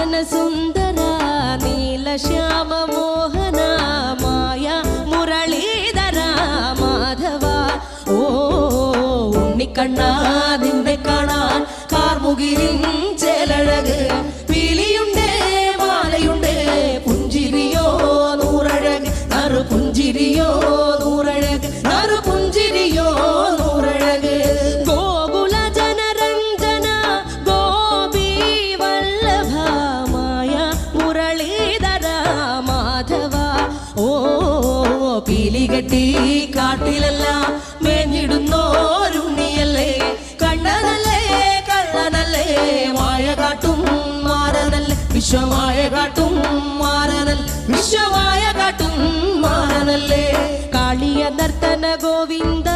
മോഹന സുന്ദര നീലശ്യാമ മോഹന മായ മുരളീധര മാധവ ഓ ഉണ്ണിക്കണ്ണാ നിന്നെ കാണാൻ കാർമുകിലിൻ ചേലഴക് പീലിയുണ്ട് മാലയുണ്ട് പുഞ്ചിരിയോ നൂറഴക് നറു പുഞ്ചിരിയോ നൂറഴക് നറു പുഞ്ചിരിയോ നൂറഴക് ഗോകുല ജനരഞ്ജന ഗോപി വല്ലഭ മായ മുരളീധര മാധവ ഓ പീലികെട്ടി കാട്ടിലെല്ലാം മേഞ്ഞിടുന്നോരുണ്ണിയല്ലേ കണ്ണനല്ലേ കള്ളനല്ലേ മായ കാട്ടും മാറനല്ലേ വിശ്വമായ കാട്ടും മാറനൽ വിശ്വമായ കാട്ടും മാറനല്ലേ കാളിയ നർത്തന ഗോവിന്ദ